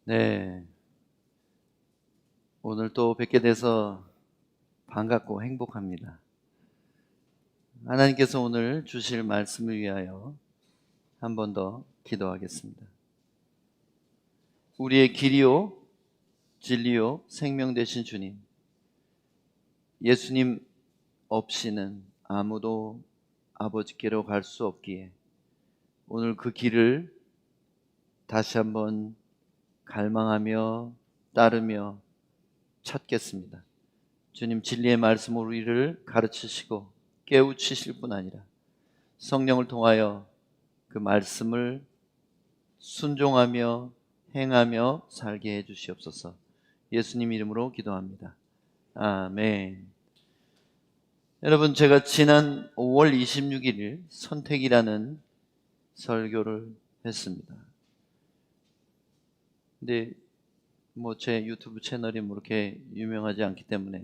네, 오늘 또 뵙게 돼서 반갑고 행복합니다. 하나님께서 오늘 주실 말씀을 위하여 한 번 더 기도하겠습니다. 우리의 길이요, 진리요, 생명 되신 주님, 예수님 없이는 아무도 아버지께로 갈 수 없기에 오늘 그 길을 다시 한번 갈망하며 따르며 찾겠습니다. 주님 진리의 말씀으로 우리를 가르치시고 깨우치실 뿐 아니라 성령을 통하여 그 말씀을 순종하며 행하며 살게 해 주시옵소서. 예수님 이름으로 기도합니다. 아멘. 여러분, 제가 지난 5월 26일 선택이라는 설교를 했습니다. 근데 제 유튜브 채널이 그렇게 유명하지 않기 때문에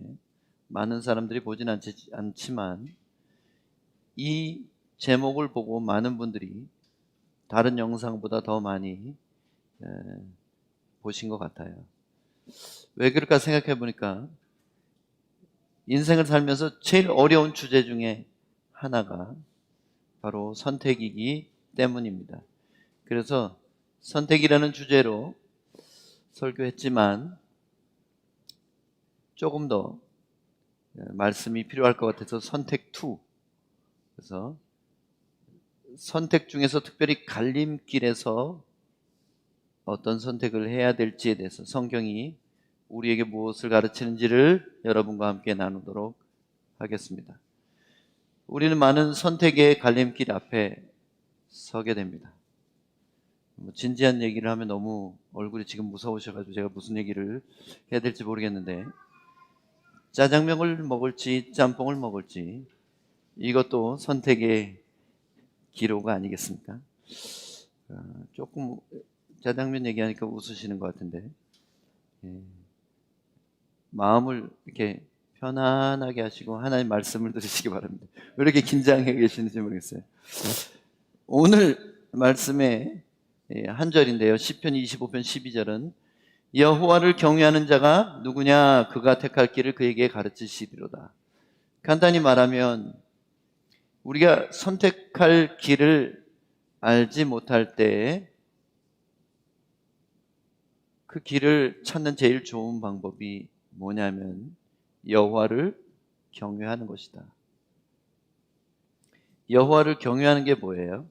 많은 사람들이 보진 않지만 이 제목을 보고 많은 분들이 다른 영상보다 더 많이 보신 것 같아요. 왜 그럴까 생각해 보니까 인생을 살면서 제일 어려운 주제 중에 하나가 바로 선택이기 때문입니다. 그래서 선택이라는 주제로 설교했지만 조금 더 말씀이 필요할 것 같아서 선택 2, 그래서 선택 중에서 특별히 갈림길에서 어떤 선택을 해야 될지에 대해서 성경이 우리에게 무엇을 가르치는지를 여러분과 함께 나누도록 하겠습니다. 우리는 많은 선택의 갈림길 앞에 서게 됩니다. 진지한 얘기를 하면 너무 얼굴이 지금 무서우셔가지고 제가 무슨 얘기를 해야 될지 모르겠는데, 짜장면을 먹을지 짬뽕을 먹을지 이것도 선택의 기로가 아니겠습니까? 조금 짜장면 얘기하니까 웃으시는 것 같은데, 마음을 이렇게 편안하게 하시고 하나님 말씀을 들으시기 바랍니다. 왜 이렇게 긴장해 계시는지 모르겠어요. 오늘 말씀의 한 절인데요, 시편 25편 12절은 여호와를 경외하는 자가 누구냐? 그가 택할 길을 그에게 가르치시리로다. 간단히 말하면 우리가 선택할 길을 알지 못할 때 그 길을 찾는 제일 좋은 방법이 뭐냐면 여호와를 경외하는 것이다. 여호와를 경외하는 게 뭐예요?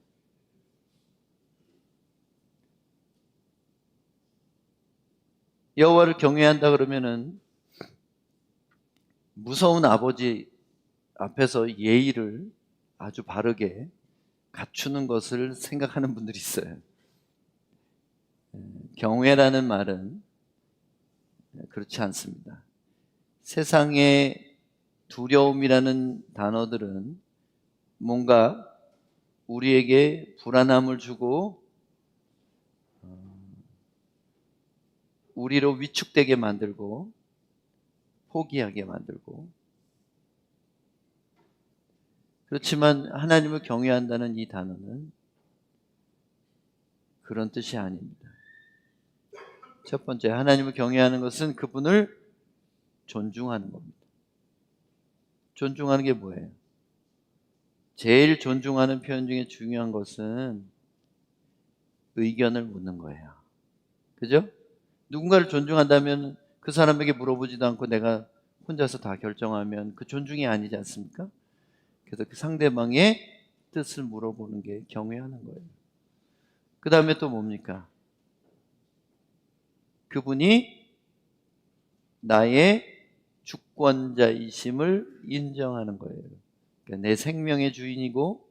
여호와를 경외한다 그러면은 무서운 아버지 앞에서 예의를 아주 바르게 갖추는 것을 생각하는 분들이 있어요. 경외라는 말은 그렇지 않습니다. 세상의 두려움이라는 단어들은 뭔가 우리에게 불안함을 주고 우리로 위축되게 만들고 포기하게 만들고, 그렇지만 하나님을 경외한다는 이 단어는 그런 뜻이 아닙니다. 첫 번째, 하나님을 경외하는 것은 그분을 존중하는 겁니다. 존중하는 게 뭐예요? 제일 존중하는 표현 중에 중요한 것은 의견을 묻는 거예요. 그죠? 누군가를 존중한다면 그 사람에게 물어보지도 않고 내가 혼자서 다 결정하면 그 존중이 아니지 않습니까? 그래서 그 상대방의 뜻을 물어보는 게 경외하는 거예요. 그 다음에 또 뭡니까? 그분이 나의 주권자이심을 인정하는 거예요. 그러니까 내 생명의 주인이고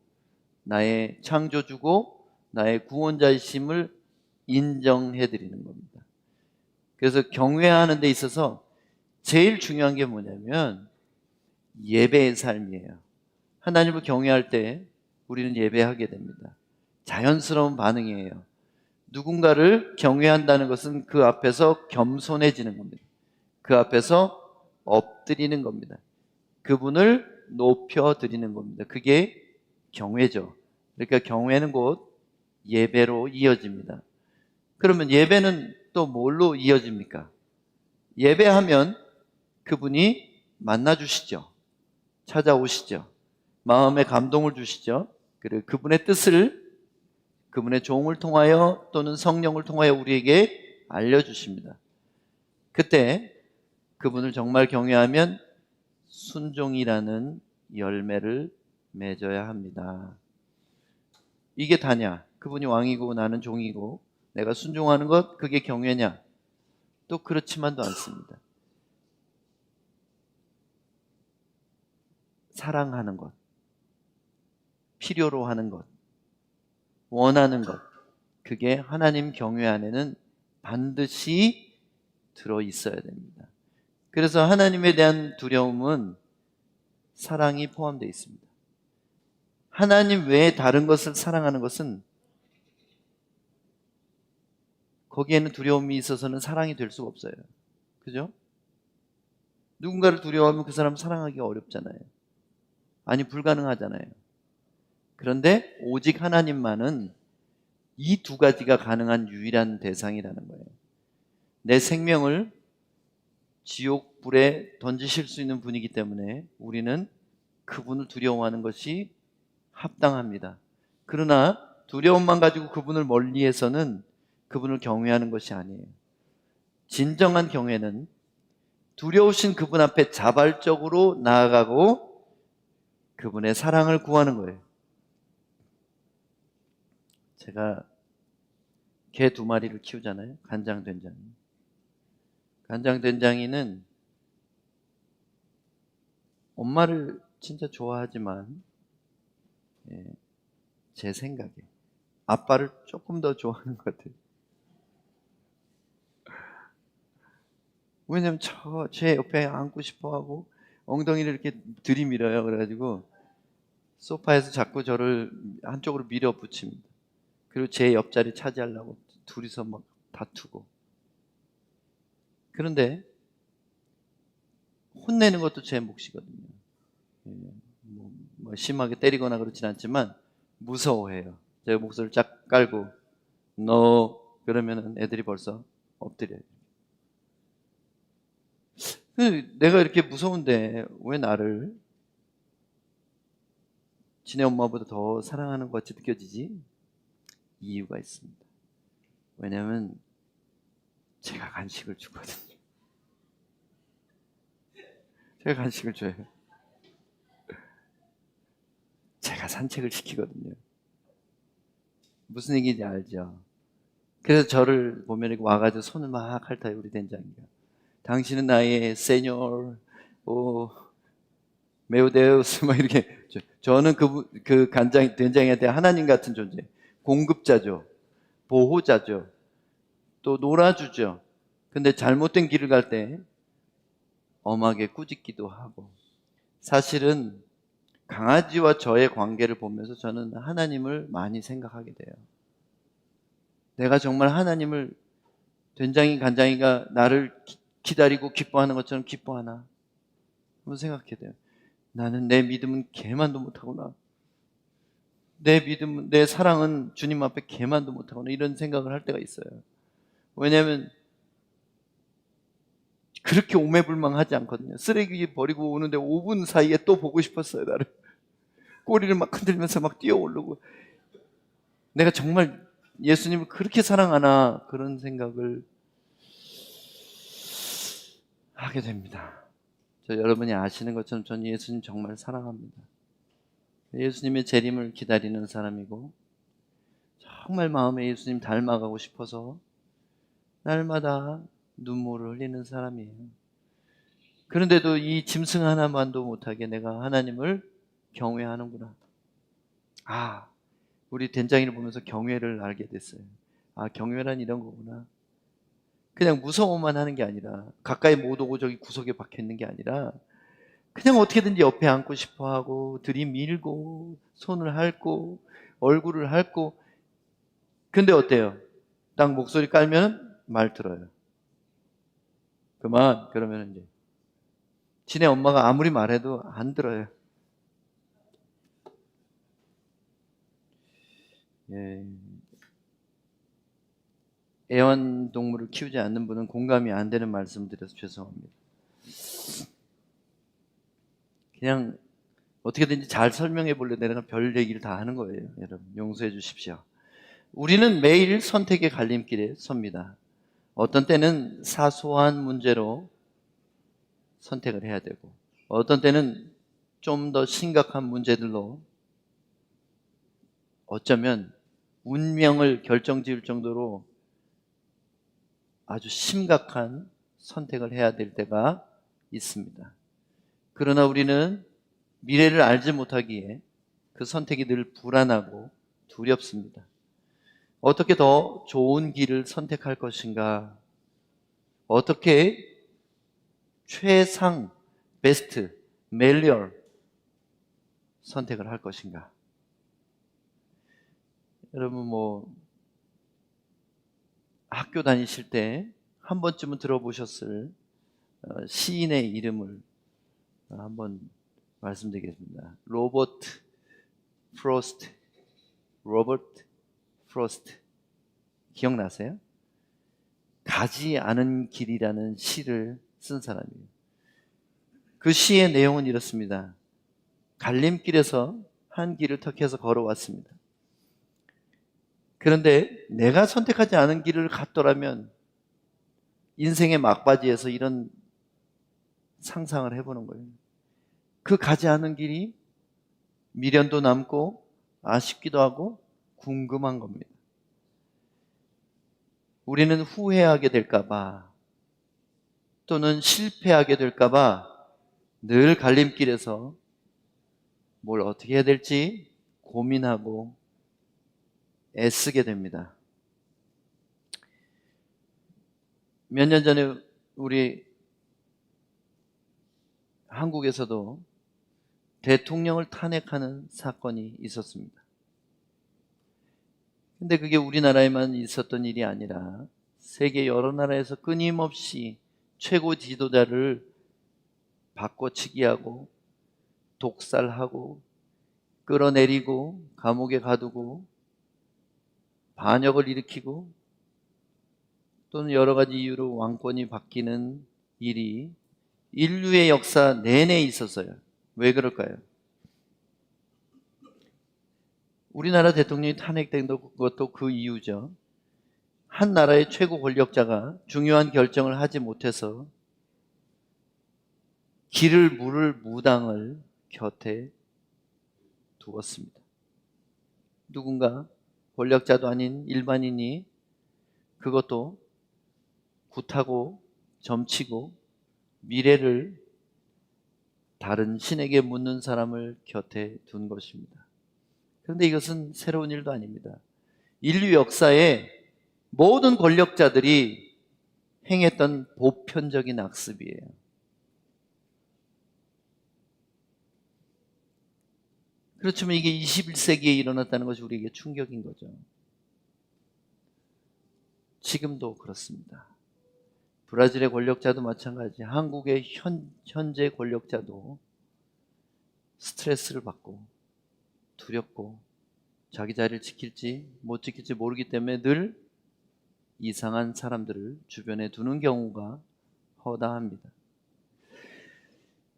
나의 창조주고 나의 구원자이심을 인정해드리는 겁니다. 그래서 경외하는 데 있어서 제일 중요한 게 뭐냐면 예배의 삶이에요. 하나님을 경외할 때 우리는 예배하게 됩니다. 자연스러운 반응이에요. 누군가를 경외한다는 것은 그 앞에서 겸손해지는 겁니다. 그 앞에서 엎드리는 겁니다. 그분을 높여드리는 겁니다. 그게 경외죠. 그러니까 경외는 곧 예배로 이어집니다. 그러면 예배는 또 뭘로 이어집니까? 예배하면 그분이 만나주시죠. 찾아오시죠. 마음에 감동을 주시죠. 그리고 그분의 뜻을 그분의 종을 통하여 또는 성령을 통하여 우리에게 알려주십니다. 그때 그분을 정말 경외하면 순종이라는 열매를 맺어야 합니다. 이게 다냐? 그분이 왕이고 나는 종이고 내가 순종하는 것, 그게 경외냐? 또 그렇지만도 않습니다. 사랑하는 것, 필요로 하는 것, 원하는 것, 그게 하나님 경외 안에는 반드시 들어 있어야 됩니다. 그래서 하나님에 대한 두려움은 사랑이 포함되어 있습니다. 하나님 외에 다른 것을 사랑하는 것은 거기에는 두려움이 있어서는 사랑이 될 수가 없어요. 그죠? 누군가를 두려워하면 그 사람 사랑하기가 어렵잖아요. 아니, 불가능하잖아요. 그런데 오직 하나님만은 이 두 가지가 가능한 유일한 대상이라는 거예요. 내 생명을 지옥불에 던지실 수 있는 분이기 때문에 우리는 그분을 두려워하는 것이 합당합니다. 그러나 두려움만 가지고 그분을 멀리해서는 그분을 경외하는 것이 아니에요. 진정한 경외는 두려우신 그분 앞에 자발적으로 나아가고 그분의 사랑을 구하는 거예요. 제가 개 2마리를 키우잖아요. 간장된장이. 간장된장이는 엄마를 진짜 좋아하지만 제 생각에 아빠를 조금 더 좋아하는 것 같아요. 왜냐면 제 옆에 앉고 싶어하고 엉덩이를 이렇게 들이밀어요. 그래가지고 소파에서 자꾸 저를 한쪽으로 밀어붙입니다. 그리고 제 옆자리 차지하려고 둘이서 막 다투고. 그런데 혼내는 것도 제 몫이거든요. 뭐 심하게 때리거나 그렇진 않지만 무서워해요. 제가 목소리를 쫙 깔고 너 그러면은 애들이 벌써 엎드려요. 내가 이렇게 무서운데 왜 나를 지네 엄마보다 더 사랑하는 것 같이 느껴지지? 이유가 있습니다. 왜냐하면 제가 간식을 주거든요. 제가 간식을 줘요. 제가 산책을 시키거든요. 무슨 얘기인지 알죠? 그래서 저를 보면 이렇게 와가지고 손을 막 핥아요, 우리 된장이가. 당신은 나의 세뇨, 메우데우스, 막 이렇게. 저는 그 된장한테 하나님 같은 존재. 공급자죠. 보호자죠. 또 놀아주죠. 근데 잘못된 길을 갈 때 엄하게 꾸짖기도 하고. 사실은 강아지와 저의 관계를 보면서 저는 하나님을 많이 생각하게 돼요. 내가 정말 하나님을 된장이 간장이가 나를 기다리고 기뻐하는 것처럼 기뻐하나? 한번 생각해 돼요. 나는 내 믿음은 개만도 못하구나. 내 믿음, 내 사랑은 주님 앞에 개만도 못하구나. 이런 생각을 할 때가 있어요. 왜냐하면 그렇게 오매불망하지 않거든요. 쓰레기 버리고 오는데 5분 사이에 또 보고 싶었어요, 나를. 꼬리를 막 흔들면서 막 뛰어오르고. 내가 정말 예수님을 그렇게 사랑하나 그런 생각을 하게 됩니다. 여러분이 아시는 것처럼 저는 예수님 정말 사랑합니다. 예수님의 재림을 기다리는 사람이고 정말 마음에 예수님 닮아가고 싶어서 날마다 눈물을 흘리는 사람이에요. 그런데도 이 짐승 하나만도 못하게 내가 하나님을 경외하는구나. 우리 된장이를 보면서 경외를 알게 됐어요. 경외란 이런 거구나. 그냥 무서워만 하는 게 아니라 가까이 못 오고 저기 구석에 박혀 있는 게 아니라 그냥 어떻게든지 옆에 앉고 싶어하고 들이밀고 손을 핥고 얼굴을 핥고. 근데 어때요? 딱 목소리 깔면 말 들어요. 그만. 그러면 이제 지네 엄마가 아무리 말해도 안 들어요. 예. 애완동물을 키우지 않는 분은 공감이 안 되는 말씀 드려서 죄송합니다. 그냥 어떻게든지 잘 설명해 보려 내가 별 얘기를 다 하는 거예요. 여러분 용서해 주십시오. 우리는 매일 선택의 갈림길에 섭니다. 어떤 때는 사소한 문제로 선택을 해야 되고, 어떤 때는 좀 더 심각한 문제들로 어쩌면 운명을 결정지을 정도로 아주 심각한 선택을 해야 될 때가 있습니다. 그러나 우리는 미래를 알지 못하기에 그 선택이 늘 불안하고 두렵습니다. 어떻게 더 좋은 길을 선택할 것인가? 어떻게 최상, 베스트, 멜리얼 선택을 할 것인가? 여러분 학교 다니실 때 한 번쯤은 들어보셨을 시인의 이름을 한번 말씀드리겠습니다. 로버트 프로스트. 기억나세요? 가지 않은 길이라는 시를 쓴 사람이에요. 그 시의 내용은 이렇습니다. 갈림길에서 한 길을 택해서 걸어왔습니다. 그런데 내가 선택하지 않은 길을 갔더라면 인생의 막바지에서 이런 상상을 해보는 거예요. 그 가지 않은 길이 미련도 남고 아쉽기도 하고 궁금한 겁니다. 우리는 후회하게 될까봐 또는 실패하게 될까봐 늘 갈림길에서 뭘 어떻게 해야 될지 고민하고 애쓰게 됩니다. 몇 년 전에 우리 한국에서도 대통령을 탄핵하는 사건이 있었습니다. 근데 그게 우리나라에만 있었던 일이 아니라 세계 여러 나라에서 끊임없이 최고 지도자를 바꿔치기하고 독살하고 끌어내리고 감옥에 가두고 반역을 일으키고 또는 여러 가지 이유로 왕권이 바뀌는 일이 인류의 역사 내내 있었어요. 왜 그럴까요? 우리나라 대통령이 탄핵된 것도 그 이유죠. 한 나라의 최고 권력자가 중요한 결정을 하지 못해서 길을 물을 무당을 곁에 두었습니다. 누군가 권력자도 아닌 일반인이 그것도 굿하고 점치고 미래를 다른 신에게 묻는 사람을 곁에 둔 것입니다. 그런데 이것은 새로운 일도 아닙니다. 인류 역사에 모든 권력자들이 행했던 보편적인 악습이에요. 그렇지만 이게 21세기에 일어났다는 것이 우리에게 충격인 거죠. 지금도 그렇습니다. 브라질의 권력자도 마찬가지, 한국의 현재 권력자도 스트레스를 받고 두렵고 자기 자리를 지킬지 못 지킬지 모르기 때문에 늘 이상한 사람들을 주변에 두는 경우가 허다합니다.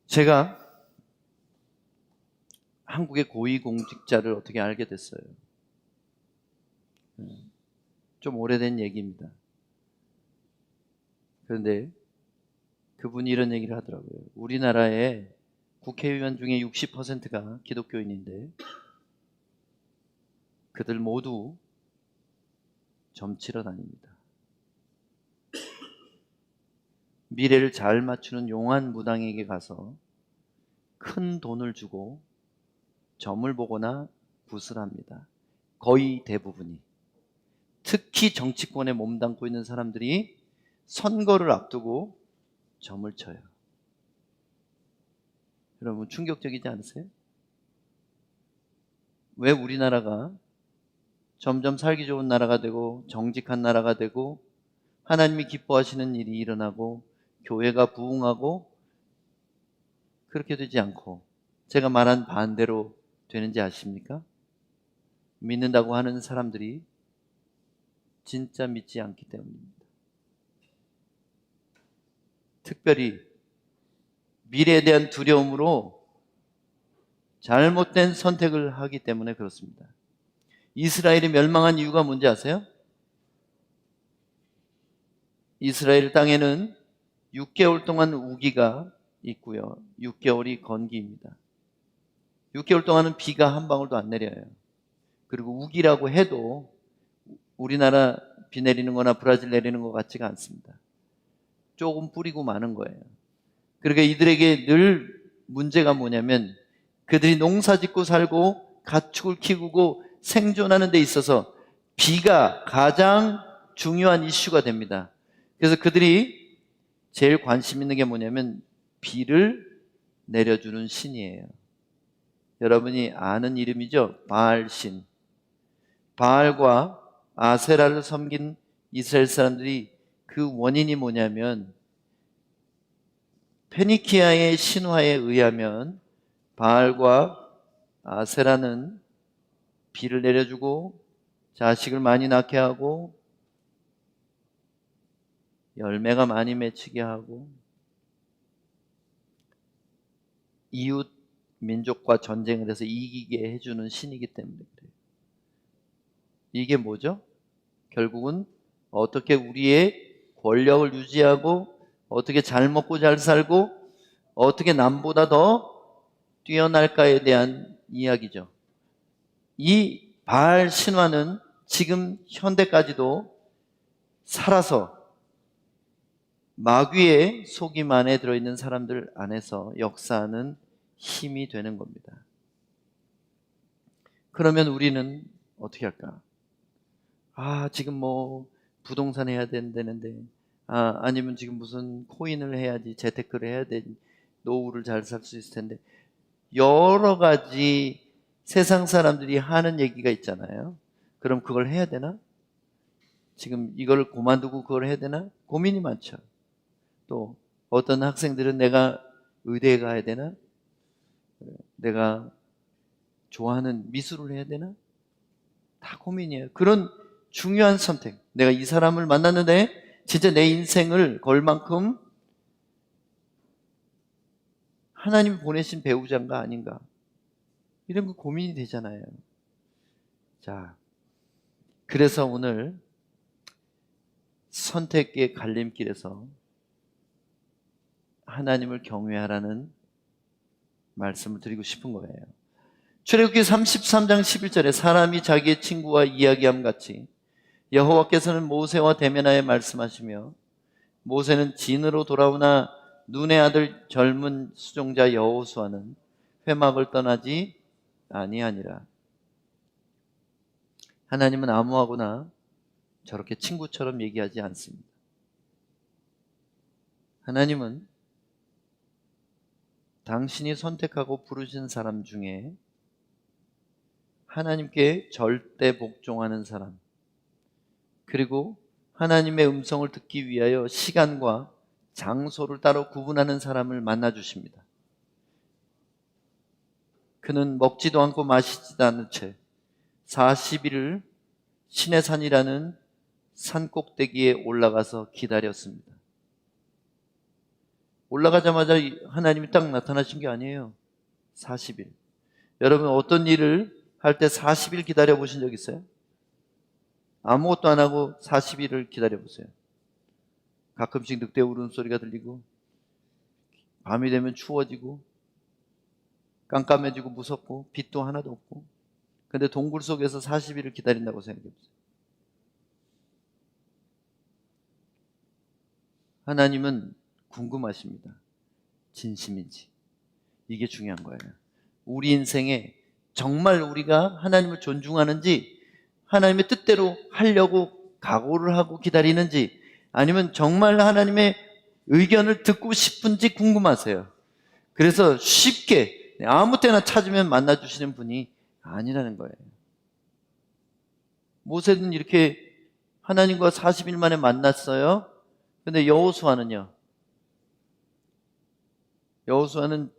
제가 한국의 고위공직자를 어떻게 알게 됐어요? 좀 오래된 얘기입니다. 그런데 그분이 이런 얘기를 하더라고요. 우리나라의 국회의원 중에 60%가 기독교인인데 그들 모두 점치러 다닙니다. 미래를 잘 맞추는 용한 무당에게 가서 큰 돈을 주고 점을 보거나 굿을 합니다. 거의 대부분이. 특히 정치권에 몸담고 있는 사람들이 선거를 앞두고 점을 쳐요. 여러분 충격적이지 않으세요? 왜 우리나라가 점점 살기 좋은 나라가 되고 정직한 나라가 되고 하나님이 기뻐하시는 일이 일어나고 교회가 부흥하고 그렇게 되지 않고 제가 말한 반대로 되는지 아십니까? 믿는다고 하는 사람들이 진짜 믿지 않기 때문입니다. 특별히 미래에 대한 두려움으로 잘못된 선택을 하기 때문에 그렇습니다. 이스라엘이 멸망한 이유가 뭔지 아세요? 이스라엘 땅에는 6개월 동안 우기가 있고요. 6개월이 건기입니다. 6개월 동안은 비가 한 방울도 안 내려요. 그리고 우기라고 해도 우리나라 비 내리는 거나 브라질 내리는 것 같지가 않습니다. 조금 뿌리고 마는 거예요. 그러니까 이들에게 늘 문제가 뭐냐면 그들이 농사 짓고 살고 가축을 키우고 생존하는 데 있어서 비가 가장 중요한 이슈가 됩니다. 그래서 그들이 제일 관심 있는 게 뭐냐면 비를 내려주는 신이에요. 여러분이 아는 이름이죠? 바알신. 바알과 아세라를 섬긴 이스라엘 사람들이 그 원인이 뭐냐면 페니키아의 신화에 의하면 바알과 아세라는 비를 내려주고 자식을 많이 낳게 하고 열매가 많이 맺히게 하고 이웃 민족과 전쟁을 해서 이기게 해주는 신이기 때문에 그래요. 이게 뭐죠? 결국은 어떻게 우리의 권력을 유지하고 어떻게 잘 먹고 잘 살고 어떻게 남보다 더 뛰어날까에 대한 이야기죠. 이 바알 신화는 지금 현대까지도 살아서 마귀의 속임 안에 들어있는 사람들 안에서 역사하는 힘이 되는 겁니다. 그러면 우리는 어떻게 할까? 지금 뭐 부동산 해야 된다는데 아니면 지금 무슨 코인을 해야지 재테크를 해야 되지 노후를 잘 살 수 있을 텐데 여러 가지 세상 사람들이 하는 얘기가 있잖아요. 그럼 그걸 해야 되나? 지금 이걸 그만두고 그걸 해야 되나? 고민이 많죠. 또 어떤 학생들은 내가 의대에 가야 되나? 내가 좋아하는 미술을 해야 되나? 다 고민이에요. 그런 중요한 선택. 내가 이 사람을 만났는데 진짜 내 인생을 걸 만큼 하나님이 보내신 배우자인가 아닌가? 이런 거 고민이 되잖아요. 자, 그래서 오늘 선택의 갈림길에서 하나님을 경외하라는 말씀을 드리고 싶은 거예요. 출애굽기 33장 11절에 사람이 자기의 친구와 이야기함 같이 여호와께서는 모세와 대면하여 말씀하시며 모세는 진으로 돌아오나 눈의 아들 젊은 수종자 여호수아는 회막을 떠나지 아니하니라. 하나님은 아무하고나 저렇게 친구처럼 얘기하지 않습니다. 하나님은 당신이 선택하고 부르신 사람 중에 하나님께 절대 복종하는 사람, 그리고 하나님의 음성을 듣기 위하여 시간과 장소를 따로 구분하는 사람을 만나 주십니다. 그는 먹지도 않고 마시지도 않은 채 40일을 시내산이라는 산 꼭대기에 올라가서 기다렸습니다. 올라가자마자 하나님이 딱 나타나신 게 아니에요. 40일. 여러분 어떤 일을 할 때 40일 기다려 보신 적 있어요? 아무것도 안 하고 40일을 기다려 보세요. 가끔씩 늑대 울음소리가 들리고 밤이 되면 추워지고 깜깜해지고 무섭고 빛도 하나도 없고 근데 동굴 속에서 40일을 기다린다고 생각해 보세요. 하나님은 궁금하십니다. 진심인지. 이게 중요한 거예요. 우리 인생에 정말 우리가 하나님을 존중하는지 하나님의 뜻대로 하려고 각오를 하고 기다리는지 아니면 정말 하나님의 의견을 듣고 싶은지 궁금하세요. 그래서 쉽게 아무 때나 찾으면 만나주시는 분이 아니라는 거예요. 모세는 이렇게 하나님과 40일 만에 만났어요. 근데 여호수아는요. 여호수아는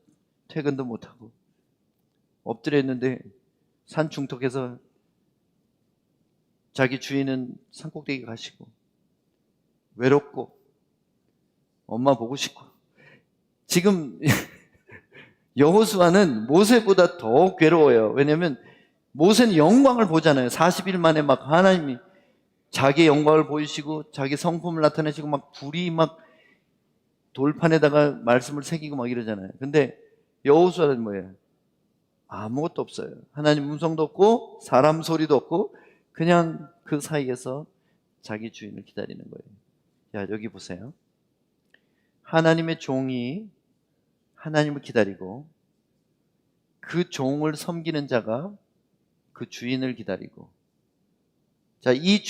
퇴근도 못하고 엎드려 있는데 산 중턱에서 자기 주인은 산꼭대기 가시고 외롭고 엄마 보고 싶고. 지금 여호수아는 모세보다 더 괴로워요. 왜냐하면 모세는 영광을 보잖아요. 40일 만에 막 하나님이 자기의 영광을 보이시고 자기 성품을 나타내시고 막 불이 막 돌판에다가 말씀을 새기고 막 이러잖아요. 근데 여호수아는 뭐예요? 아무것도 없어요. 하나님 음성도 없고 사람 소리도 없고 그냥 그 사이에서 자기 주인을 기다리는 거예요. 자, 여기 보세요. 하나님의 종이 하나님을 기다리고 그 종을 섬기는 자가 그 주인을 기다리고, 자, 이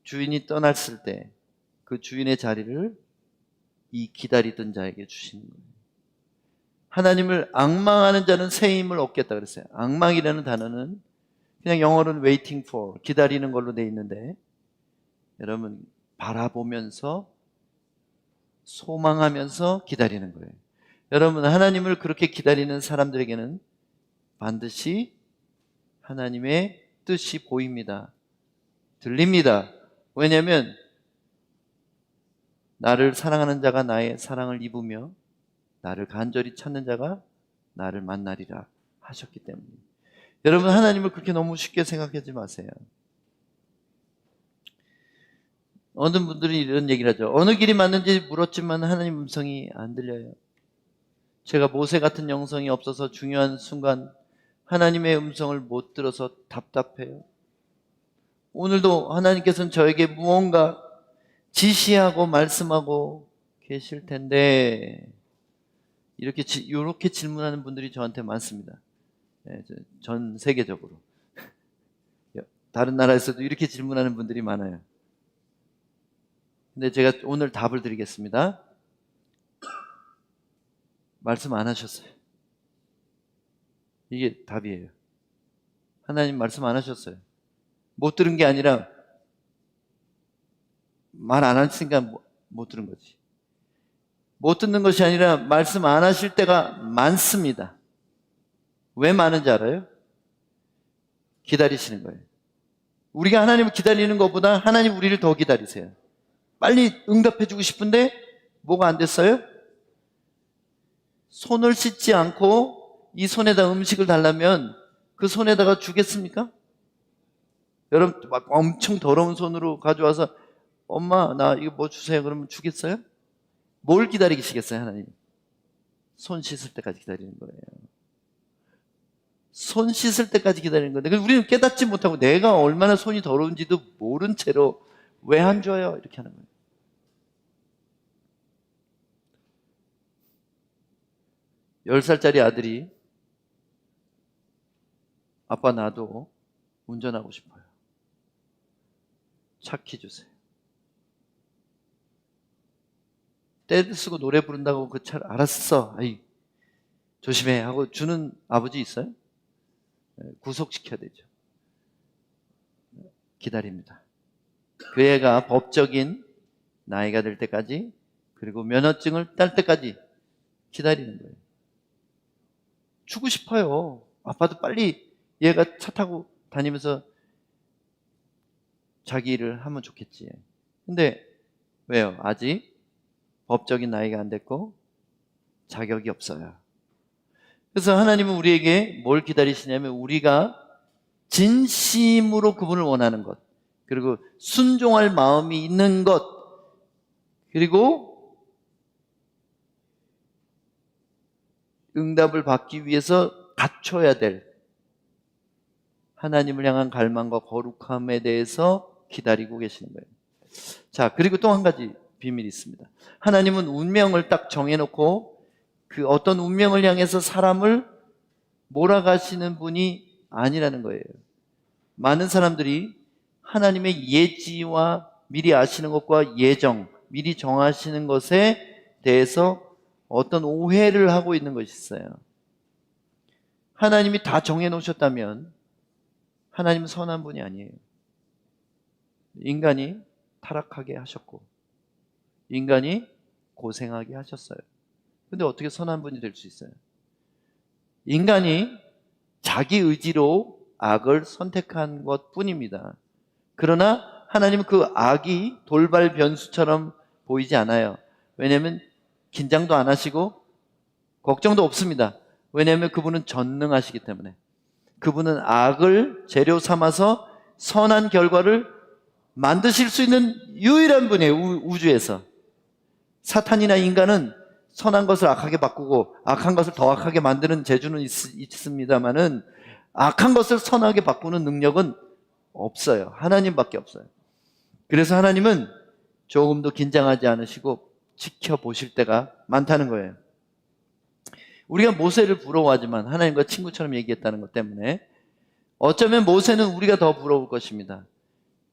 주인이 떠났을 때 그 주인의 자리를 이 기다리던 자에게 주시는 거예요. 하나님을 앙망하는 자는 새 힘을 얻겠다 그랬어요. 앙망이라는 단어는 그냥 영어로는 waiting for, 기다리는 걸로 돼 있는데, 여러분 바라보면서 소망하면서 기다리는 거예요. 여러분 하나님을 그렇게 기다리는 사람들에게는 반드시 하나님의 뜻이 보입니다. 들립니다. 왜냐하면 나를 사랑하는 자가 나의 사랑을 입으며 나를 간절히 찾는 자가 나를 만나리라 하셨기 때문에. 여러분 하나님을 그렇게 너무 쉽게 생각하지 마세요. 어느 분들이 이런 얘기를 하죠. 어느 길이 맞는지 물었지만 하나님 음성이 안 들려요. 제가 모세 같은 영성이 없어서 중요한 순간 하나님의 음성을 못 들어서 답답해요. 오늘도 하나님께서는 저에게 무언가 지시하고 말씀하고 계실 텐데, 이렇게 질문하는 분들이 저한테 많습니다. 전 세계적으로. 다른 나라에서도 이렇게 질문하는 분들이 많아요. 근데 제가 오늘 답을 드리겠습니다. 말씀 안 하셨어요. 이게 답이에요. 하나님 말씀 안 하셨어요. 못 들은 게 아니라 말 안 하시니까 못 들은 거지. 못 듣는 것이 아니라 말씀 안 하실 때가 많습니다. 왜 많은지 알아요? 기다리시는 거예요. 우리가 하나님을 기다리는 것보다 하나님 우리를 더 기다리세요. 빨리 응답해 주고 싶은데 뭐가 안 됐어요? 손을 씻지 않고 이 손에다 음식을 달라면 그 손에다가 주겠습니까? 여러분 막 엄청 더러운 손으로 가져와서 엄마 나 이거 뭐 주세요 그러면 주겠어요? 뭘 기다리시겠어요 하나님? 손 씻을 때까지 기다리는 거예요. 손 씻을 때까지 기다리는 건데 우리는 깨닫지 못하고 내가 얼마나 손이 더러운지도 모른 채로 왜 안 줘요? 이렇게 하는 거예요. 열 살짜리 아들이 아빠 나도 운전하고 싶어요. 차 키 주세요. 떼를 쓰고 노래 부른다고 그 차를 알았어. 아이, 조심해 하고 주는 아버지 있어요? 구속시켜야 되죠. 기다립니다. 그 애가 법적인 나이가 될 때까지 그리고 면허증을 딸 때까지 기다리는 거예요. 주고 싶어요. 아빠도 빨리 얘가 차 타고 다니면서 자기 일을 하면 좋겠지. 근데 왜요? 아직 법적인 나이가 안 됐고 자격이 없어요. 그래서 하나님은 우리에게 뭘 기다리시냐면 우리가 진심으로 그분을 원하는 것, 그리고 순종할 마음이 있는 것, 그리고 응답을 받기 위해서 갖춰야 될 하나님을 향한 갈망과 거룩함에 대해서 기다리고 계시는 거예요. 자, 그리고 또 한 가지 비밀이 있습니다. 하나님은 운명을 딱 정해놓고 그 어떤 운명을 향해서 사람을 몰아가시는 분이 아니라는 거예요. 많은 사람들이 하나님의 예지와 미리 아시는 것과 예정, 미리 정하시는 것에 대해서 어떤 오해를 하고 있는 것이 있어요. 하나님이 다 정해놓으셨다면 하나님은 선한 분이 아니에요. 인간이 타락하게 하셨고 인간이 고생하게 하셨어요. 근데 어떻게 선한 분이 될 수 있어요? 인간이 자기 의지로 악을 선택한 것 뿐입니다. 그러나 하나님은 그 악이 돌발 변수처럼 보이지 않아요. 왜냐하면 긴장도 안 하시고 걱정도 없습니다. 왜냐하면 그분은 전능하시기 때문에. 그분은 악을 재료 삼아서 선한 결과를 만드실 수 있는 유일한 분이에요. 우주에서. 사탄이나 인간은 선한 것을 악하게 바꾸고 악한 것을 더 악하게 만드는 재주는 있습니다만은 악한 것을 선하게 바꾸는 능력은 없어요. 하나님밖에 없어요. 그래서 하나님은 조금도 긴장하지 않으시고 지켜보실 때가 많다는 거예요. 우리가 모세를 부러워하지만 하나님과 친구처럼 얘기했다는 것 때문에 어쩌면 모세는 우리가 더 부러울 것입니다.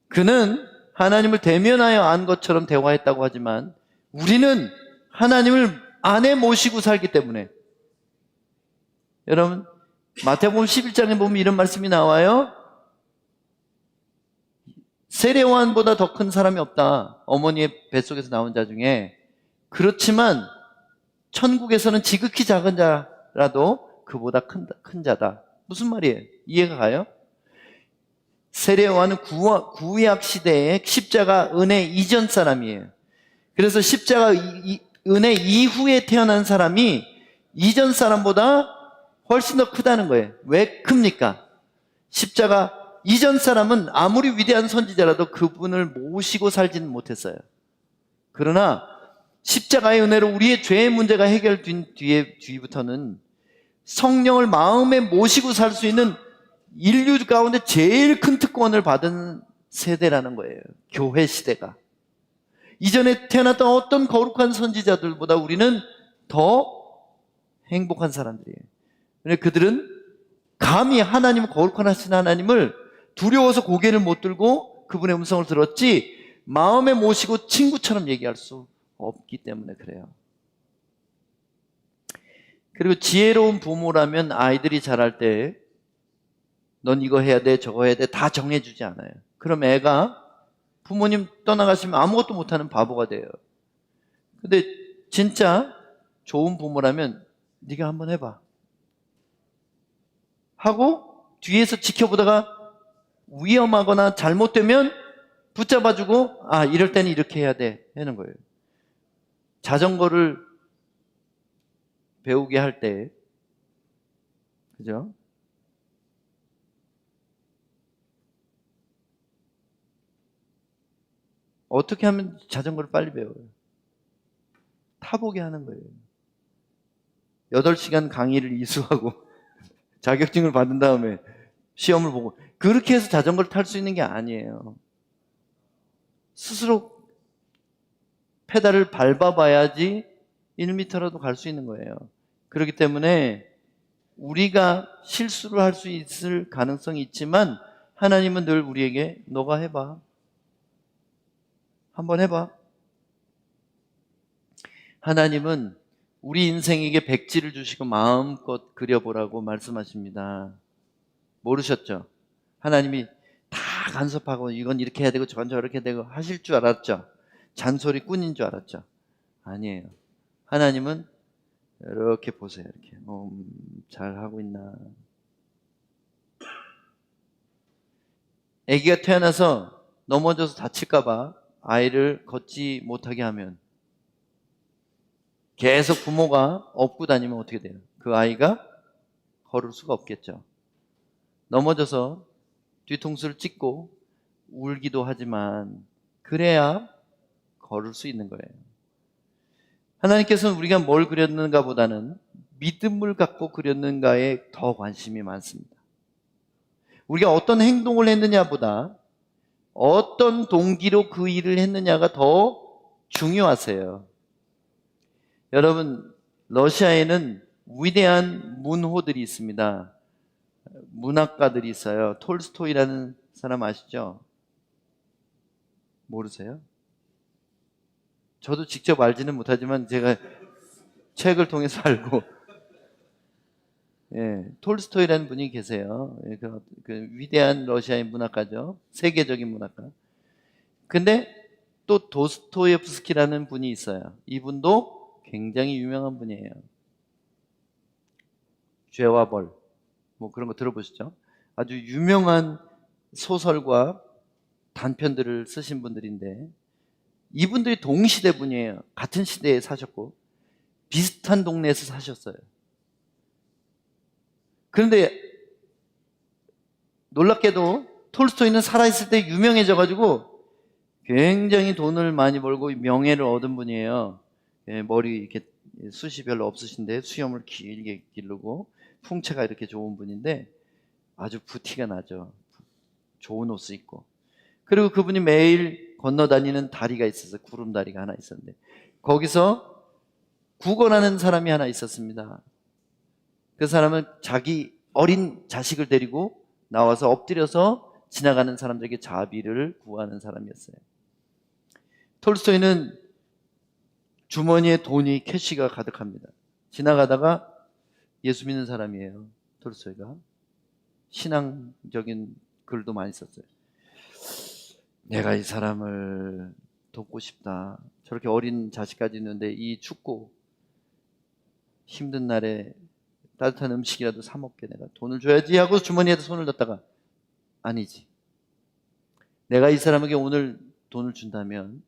그는 하나님을 대면하여 안 것처럼 대화했다고 하지만 우리는 하나님을 안에 모시고 살기 때문에. 여러분, 마태복음 11장에 보면 이런 말씀이 나와요. 세례요한보다 더 큰 사람이 없다. 어머니의 뱃속에서 나온 자 중에. 그렇지만 천국에서는 지극히 작은 자라도 그보다 큰 자다. 무슨 말이에요? 이해가 가요? 세례요한은 구약 시대의 십자가 은혜 이전 사람이에요. 그래서 십자가 은혜 이후에 태어난 사람이 이전 사람보다 훨씬 더 크다는 거예요. 왜 큽니까? 십자가 이전 사람은 아무리 위대한 선지자라도 그분을 모시고 살지는 못했어요. 그러나 십자가의 은혜로 우리의 죄의 문제가 해결된 뒤부터는 성령을 마음에 모시고 살 수 있는 인류 가운데 제일 큰 특권을 받은 세대라는 거예요. 교회 시대가. 이전에 태어났던 어떤 거룩한 선지자들보다 우리는 더 행복한 사람들이에요. 왜냐하면 그들은 감히 하나님, 거룩한 하신 하나님을 두려워서 고개를 못 들고 그분의 음성을 들었지 마음에 모시고 친구처럼 얘기할 수 없기 때문에 그래요. 그리고 지혜로운 부모라면 아이들이 자랄 때 넌 이거 해야 돼, 저거 해야 돼 다 정해주지 않아요. 그럼 애가 부모님 떠나가시면 아무것도 못하는 바보가 돼요. 근데 진짜 좋은 부모라면 네가 한번 해봐 하고 뒤에서 지켜보다가 위험하거나 잘못되면 붙잡아주고 이럴 때는 이렇게 해야 돼 하는 거예요. 자전거를 배우게 할 때, 그죠? 어떻게 하면 자전거를 빨리 배워요? 타보게 하는 거예요. 8시간 강의를 이수하고 자격증을 받은 다음에 시험을 보고 그렇게 해서 자전거를 탈 수 있는 게 아니에요. 스스로 페달을 밟아봐야지 1m라도 갈 수 있는 거예요. 그렇기 때문에 우리가 실수를 할 수 있을 가능성이 있지만 하나님은 늘 우리에게 너가 해봐. 한번 해봐. 하나님은 우리 인생에게 백지를 주시고 마음껏 그려보라고 말씀하십니다. 모르셨죠? 하나님이 다 간섭하고 이건 이렇게 해야 되고 저건 저렇게 되고 하실 줄 알았죠? 잔소리꾼인 줄 알았죠? 아니에요. 하나님은 이렇게 보세요. 이렇게 잘하고 있나. 아기가 태어나서 넘어져서 다칠까 봐 아이를 걷지 못하게 하면 계속 부모가 업고 다니면 어떻게 돼요? 그 아이가 걸을 수가 없겠죠. 넘어져서 뒤통수를 찍고 울기도 하지만 그래야 걸을 수 있는 거예요. 하나님께서는 우리가 뭘 그렸는가 보다는 믿음을 갖고 그렸는가에 더 관심이 많습니다. 우리가 어떤 행동을 했느냐보다 어떤 동기로 그 일을 했느냐가 더 중요하세요. 여러분, 러시아에는 위대한 문호들이 있습니다. 문학가들이 있어요. 톨스토이라는 사람 아시죠? 모르세요? 저도 직접 알지는 못하지만 제가 책을 통해서 알고, 톨스토이라는 분이 계세요. 그 위대한 러시아의 문학가죠. 세계적인 문학가. 근데 또 도스토옙스키라는 분이 있어요. 이분도 굉장히 유명한 분이에요. 죄와 벌, 뭐 그런 거 들어보시죠? 아주 유명한 소설과 단편들을 쓰신 분들인데 이분들이 동시대 분이에요. 같은 시대에 사셨고 비슷한 동네에서 사셨어요. 그런데 놀랍게도 톨스토이는 살아있을 때 유명해져가지고 굉장히 돈을 많이 벌고 명예를 얻은 분이에요. 머리 이렇게 숱이 별로 없으신데 수염을 길게 기르고 풍채가 이렇게 좋은 분인데 아주 부티가 나죠. 좋은 옷을 입고. 그리고 그분이 매일 건너다니는 다리가 있어서 구름다리가 하나 있었는데 거기서 구걸하는 사람이 하나 있었습니다. 그 사람은 자기 어린 자식을 데리고 나와서 엎드려서 지나가는 사람들에게 자비를 구하는 사람이었어요. 톨스토이는 주머니에 돈이 캐시가 가득합니다. 지나가다가 예수 믿는 사람이에요. 톨스토이가. 신앙적인 글도 많이 썼어요. 내가 이 사람을 돕고 싶다. 저렇게 어린 자식까지 있는데 이 춥고 힘든 날에 따뜻한 음식이라도 사 먹게 내가 돈을 줘야지 하고 주머니에다 손을 넣다가 아니지. 내가 이 사람에게 오늘 돈을 준다면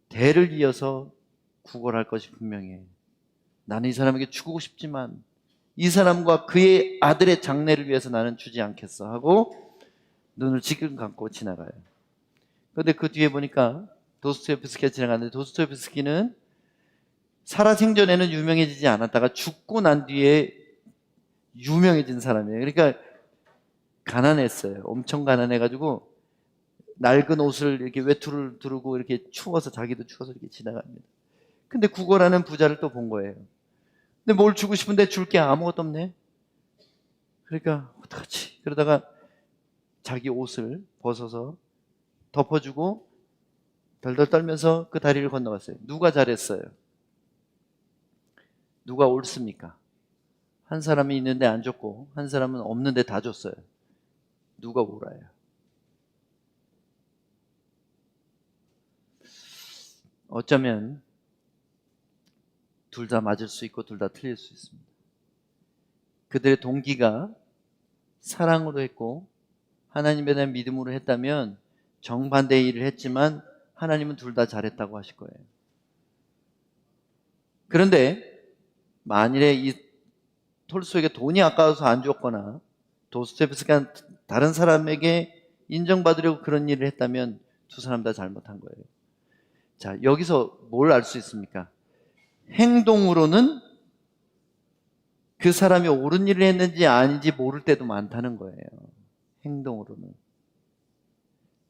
대를 이어서 구걸할 것이 분명해. 나는 이 사람에게 주고 싶지만 이 사람과 그의 아들의 장래를 위해서 나는 주지 않겠어 하고 눈을 지금 감고 지나가요. 그런데 그 뒤에 보니까 도스토옙스키가 지나가는데 도스토옙스키는 살아생전에는 유명해지지 않았다가 죽고 난 뒤에 유명해진 사람이에요. 그러니까 가난했어요. 엄청 가난해가지고 낡은 옷을 이렇게 외투를 두르고 이렇게 추워서 자기도 추워서 이렇게 지나갑니다. 근데 구걸하는 부자를 또 본 거예요. 근데 뭘 주고 싶은데 줄 게 아무것도 없네. 그러니까 어떡하지? 그러다가 자기 옷을 벗어서 덮어주고 덜덜 떨면서 그 다리를 건너갔어요. 누가 잘했어요? 누가 옳습니까? 한 사람이 있는데 안 줬고 한 사람은 없는데 다 줬어요. 누가 옳아요? 어쩌면 둘 다 맞을 수 있고 둘 다 틀릴 수 있습니다. 그들의 동기가 사랑으로 했고 하나님에 대한 믿음으로 했다면 정반대의 일을 했지만 하나님은 둘 다 잘했다고 하실 거예요. 그런데 만일에 이 톨스토이에게 돈이 아까워서 안 줬거나 도스토옙스키가 다른 사람에게 인정받으려고 그런 일을 했다면 두 사람 다 잘못한 거예요. 자, 여기서 뭘 알 수 있습니까? 행동으로는 그 사람이 옳은 일을 했는지 아닌지 모를 때도 많다는 거예요. 행동으로는.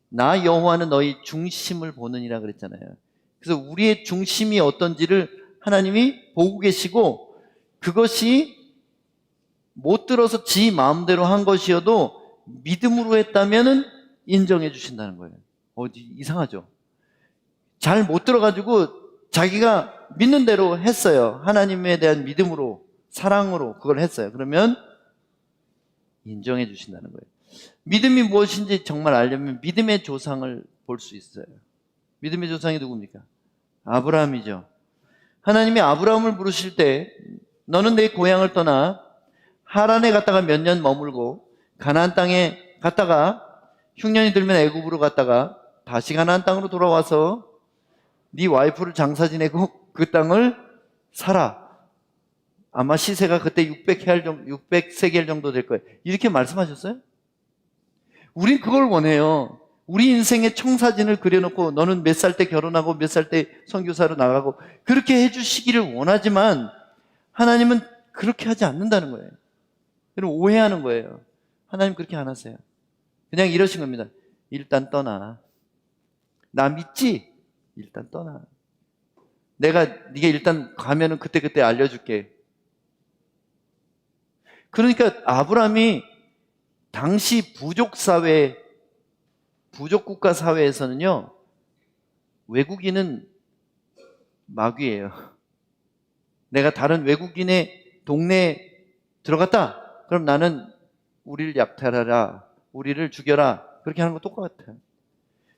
나 여호와는 너희 중심을 보느니라 그랬잖아요. 그래서 우리의 중심이 어떤지를 하나님이 보고 계시고 그것이 못 들어서 지 마음대로 한 것이어도 믿음으로 했다면 인정해 주신다는 거예요. 이상하죠? 잘 못 들어가지고 자기가 믿는 대로 했어요. 하나님에 대한 믿음으로, 사랑으로 그걸 했어요. 그러면 인정해 주신다는 거예요. 믿음이 무엇인지 정말 알려면 믿음의 조상을 볼 수 있어요. 믿음의 조상이 누굽니까? 아브라함이죠. 하나님이 아브라함을 부르실 때 너는 내 고향을 떠나 하란에 갔다가 몇 년 머물고 가나안 땅에 갔다가 흉년이 들면 애굽으로 갔다가 다시 가나안 땅으로 돌아와서 네 와이프를 장사 지내고 그 땅을 살아. 아마 시세가 그때 600세겔 정도 될 거예요. 이렇게 말씀하셨어요? 우린 그걸 원해요. 우리 인생의 청사진을 그려놓고 너는 몇 살 때 결혼하고 몇 살 때 선교사로 나가고 그렇게 해주시기를 원하지만 하나님은 그렇게 하지 않는다는 거예요. 그럼 오해하는 거예요. 하나님 그렇게 안 하세요. 그냥 이러신 겁니다. 일단 떠나. 나 믿지? 일단 떠나. 네가 일단 가면은 그때 알려줄게. 그러니까 아브라함이 당시 부족사회, 부족국가 사회에서는요, 외국인은 마귀예요. 내가 다른 외국인의 동네에 들어갔다? 그럼 나는 우리를 약탈하라, 우리를 죽여라. 그렇게 하는 거 똑같아요.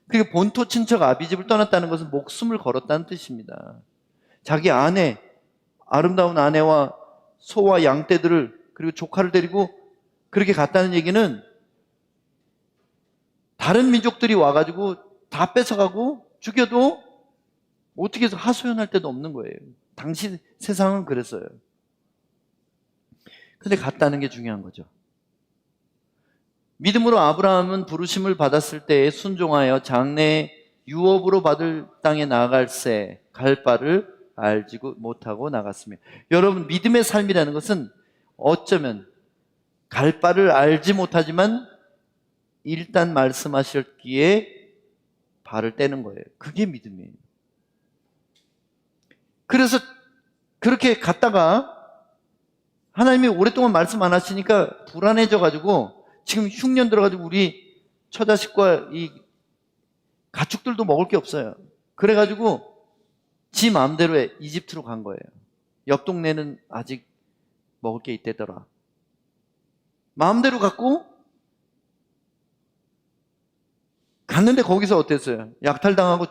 그게 본토 친척 아비집을 떠났다는 것은 목숨을 걸었다는 뜻입니다. 자기 아내, 아름다운 아내와 소와 양떼들을 그리고 조카를 데리고 그렇게 갔다는 얘기는 다른 민족들이 와가지고 다 뺏어가고 죽여도 어떻게 해서 하소연할 데도 없는 거예요. 당시 세상은 그랬어요. 근데 갔다는 게 중요한 거죠. 믿음으로 아브라함은 부르심을 받았을 때에 순종하여 장래 유업으로 받을 땅에 나아갈새 갈 바를 알지 못하고 나갔으며, 여러분 믿음의 삶이라는 것은 어쩌면 갈 바를 알지 못하지만 일단 말씀하셨기에 발을 떼는 거예요. 그게 믿음이에요. 그래서 그렇게 갔다가 하나님이 오랫동안 말씀 안 하시니까 불안해져가지고 지금 흉년 들어가지고 우리 처자식과 이 가축들도 먹을 게 없어요. 그래가지고 지 마음대로 이집트로 간 거예요. 옆 동네는 아직 먹을 게 있대더라. 마음대로 갔고 갔는데 거기서 어땠어요? 약탈당하고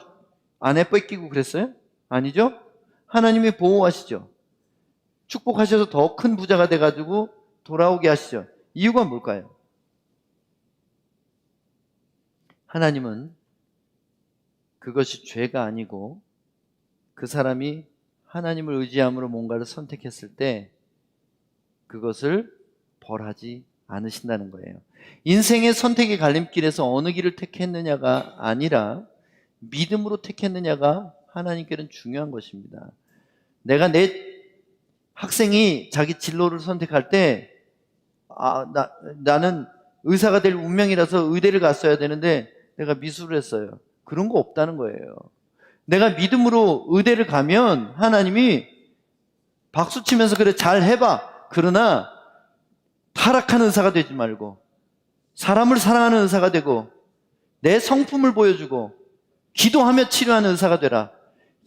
아내 뺏기고 그랬어요? 아니죠? 하나님이 보호하시죠. 축복하셔서 더 큰 부자가 돼가지고 돌아오게 하시죠. 이유가 뭘까요? 하나님은 그것이 죄가 아니고 그 사람이 하나님을 의지함으로 뭔가를 선택했을 때 그것을 벌하지 않으신다는 거예요. 인생의 선택의 갈림길에서 어느 길을 택했느냐가 아니라 믿음으로 택했느냐가 하나님께는 중요한 것입니다. 내가 내 학생이 자기 진로를 선택할 때 나는 의사가 될 운명이라서 의대를 갔어야 되는데 내가 미술을 했어요. 그런 거 없다는 거예요. 내가 믿음으로 의대를 가면 하나님이 박수 치면서 그래 잘 해봐. 그러나 타락한 의사가 되지 말고 사람을 사랑하는 의사가 되고 내 성품을 보여주고 기도하며 치료하는 의사가 되라.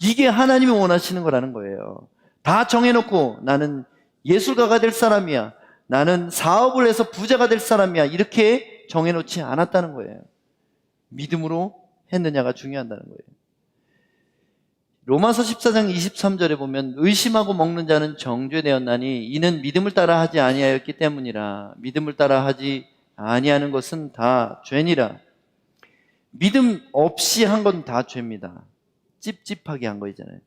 이게 하나님이 원하시는 거라는 거예요. 다 정해놓고 나는 예술가가 될 사람이야, 나는 사업을 해서 부자가 될 사람이야, 이렇게 정해놓지 않았다는 거예요. 믿음으로 했느냐가 중요하다는 거예요. 로마서 14장 23절에 보면 의심하고 먹는 자는 정죄되었나니 이는 믿음을 따라 하지 아니하였기 때문이라. 믿음을 따라 하지 아니하는 것은 다 죄니라. 믿음 없이 한 건 다 죄입니다. 찝찝하게 한 거 있잖아요.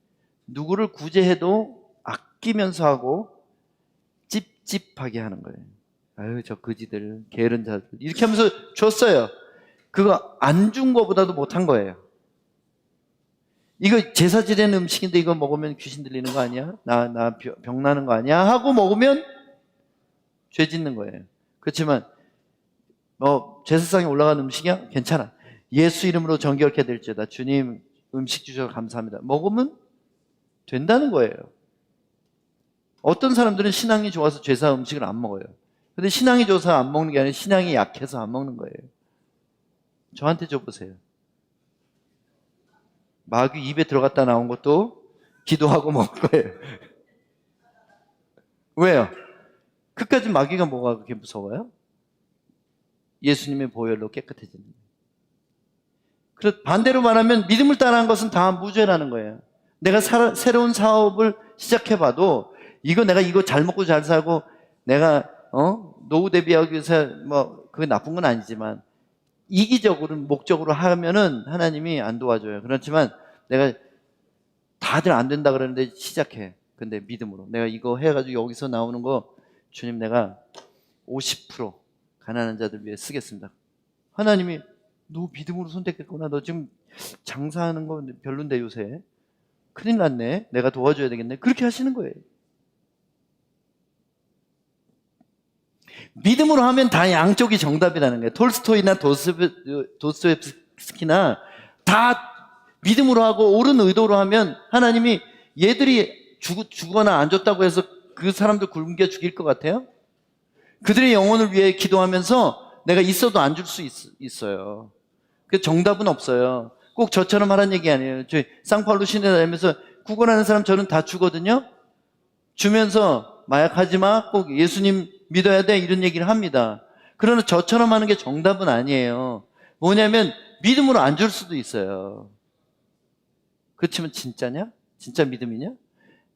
누구를 구제해도 아끼면서 하고 찝찝하게 하는 거예요. 아유 저 거지들, 게으른 자들 이렇게 하면서 줬어요. 그거 안 준 거보다도 못한 거예요. 이거 제사 지내는 음식인데 이거 먹으면 귀신 들리는 거 아니야? 나 병 나는 거 아니야? 하고 먹으면 죄 짓는 거예요. 그렇지만 제사상에 올라간 음식이야? 괜찮아. 예수 이름으로 정결케 될지어다. 주님 음식 주셔서 감사합니다. 먹으면 된다는 거예요. 어떤 사람들은 신앙이 좋아서 제사 음식을 안 먹어요. 근데 신앙이 좋아서 안 먹는 게 아니라 신앙이 약해서 안 먹는 거예요. 저한테 줘보세요. 마귀 입에 들어갔다 나온 것도 기도하고 먹을 거예요. 왜요? 끝까지 마귀가 뭐가 그렇게 무서워요? 예수님의 보혈로 깨끗해지는 거예요. 반대로 말하면 믿음을 따라한 것은 다 무죄라는 거예요. 내가 새로운 사업을 시작해봐도 내가 이거 잘 먹고 잘 살고 내가 노후 대비하기 위해서 그게 나쁜 건 아니지만 이기적으로 목적으로 하면은 하나님이 안 도와줘요. 그렇지만 내가 다들 안 된다 그러는데 시작해. 근데 믿음으로 내가 이거 해가지고 여기서 나오는 거 주님 내가 50% 가난한 자들 위해 쓰겠습니다. 하나님이 너 믿음으로 선택했구나. 너 지금 장사하는 거 별론데 요새 큰일 났네. 내가 도와줘야 되겠네. 그렇게 하시는 거예요. 믿음으로 하면 다 양쪽이 정답이라는 거예요. 톨스토이나 도스토옙스키나 다 믿음으로 하고 옳은 의도로 하면 하나님이 얘들이 죽거나 안 줬다고 해서 그 사람들 굶겨 죽일 것 같아요? 그들의 영혼을 위해 기도하면서 내가 있어도 안 줄 수 있어요. 그 정답은 없어요. 꼭 저처럼 하라는 얘기 아니에요. 저희 쌍파울로 시내 다니면서 구걸하는 사람 저는 다 주거든요. 주면서 마약하지 마, 꼭 예수님 믿어야 돼, 이런 얘기를 합니다. 그러나 저처럼 하는 게 정답은 아니에요. 뭐냐면 믿음으로 안 줄 수도 있어요. 그렇지만 진짜냐? 진짜 믿음이냐?